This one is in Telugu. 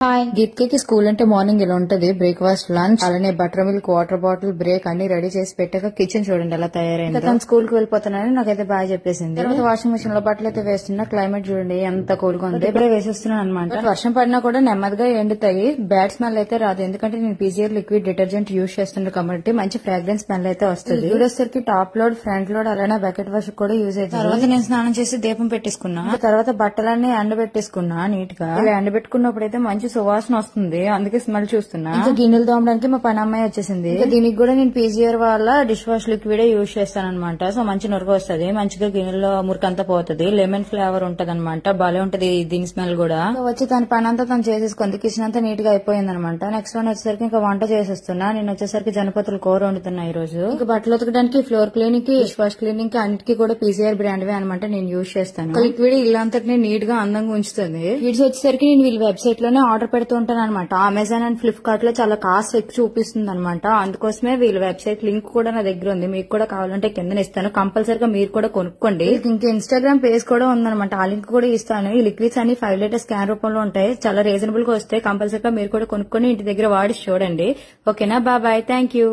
హాయ్ గీత్కి స్కూల్ అంటే మార్నింగ్ ఇలా ఉంటది. బ్రేక్ఫాస్ట్, లంచ్, అలానే butter milk, water bottle, break అన్ని రెడీ చేసి పెట్టాక కిచెన్ చూడండి ఎలా తయారైంది. తను స్కూల్ కి వెళ్ళిపోతున్నానని నాకైతే బాగా చెప్పేసింది. తర్వాత వాషింగ్ మిషన్ లో బట్టలు అయితే వేస్తున్నా. క్లైమేట్ చూడండి ఎంత కూల్ గా ఉంది. ఇప్పుడే వేసేస్తున్నాను అనమాట. వర్షం పడినా కూడా నెమ్మదిగా ఎండుతాయి. బ్యాడ్ స్మెల్ అయితే రాదు, ఎందుకంటే నేను పీజీఆర్ లిక్విడ్ డిటర్జెంట్ యూజ్ చేస్తున్నాను కాబట్టి మంచి ఫ్రాగ్రెన్స్ స్మెల్ అయితే వస్తుంది. వచ్చేసరికి టాప్ లోడ్, ఫ్రంట్ లోడ్, అలానే బకెట్ వాష్ కూడా యూజ్ అవుతుంది. తర్వాత నేను స్నానం చేసి దీపం పెట్టేసుకున్నా. తర్వాత బట్టలన్నీ ఎండబెట్టేసుకున్నా నీట్ గా. ఎండబెట్టుకున్నప్పుడైతే మంచి సువాసన వస్తుంది, అందుకే స్మెల్ చూస్తున్నా. ఇంకా గిన్నెలు తోమడానికి మా పని అమ్మాయి వచ్చేసింది. దీనికి కూడా నేను పీజీఆర్ వాళ్ళ డిష్ వాష్ లిక్విడ్ యూజ్ చేస్తాను అనమాట. సో మంచి నురగ వస్తుంది, మంచిగా గిన్నెలో మురికంతా పోతుంది, లెమన్ ఫ్లేవర్ ఉంటది అనమాట. భలే ఉంటది దీని స్మెల్ కూడా. వచ్చి తన పని అంతా తను చేసేసుకుంది. కిచెన్ అంతా నీట్ గా అయిపోయింది అనమాట. నెక్స్ట్ వన్ వచ్చేసరికి ఇంకా వంట చేసేస్తున్నా. నేను వచ్చేసరికి జనపతులు కూర వండుతున్నా ఈ రోజు. ఇంకా బట్టలు ఉతకడానికి, ఫ్లోర్ క్లీనింగ్ కి, డిష్ వాష్ క్లీనింగ్ కి అన్నిటికీ కూడా పీజీఆర్ బ్రాండ్ వే అనమాట నేను యూజ్ చేస్తాను. లిక్విడ్ ఇల్లంతటిని నీట్ గా అందంగా ఉంచుతుంది. కిడ్స్ వచ్చేసరికి నేను వీళ్ళ వెబ్సైట్ లోనే ఆర్డర్ పెడుతూ ఉంటాను అనమాట. అమెజాన్ అండ్ ఫ్లిప్కార్ట్ లో చాలా కాస్ట్ ఎక్కువ చూపిస్తుంది అనమాట. అందుకోసమే వీళ్ళ వెబ్సైట్ లింక్ కూడా నా దగ్గర ఉంది. మీకు కూడా కావాలంటే కింద ఇస్తాను, కంపల్సరీగా మీరు కూడా కొనుక్కోండి. ఇంకా ఇన్స్టాగ్రామ్ పేజ్ కూడా ఉందన్నమాట, ఆ లింక్ కూడా ఇస్తాను. ఈ లిక్విడ్స్ అన్ని 5 లీటర్ స్కాన్ రూపంలో ఉంటాయి, చాలా రీజనబుల్ గా వస్తాయి. కంపల్సరీగా మీరు కూడా కొనుక్కొని ఇంటి దగ్గర వాడి చూడండి. ఓకేనా, బాయ్, థ్యాంక్ యూ.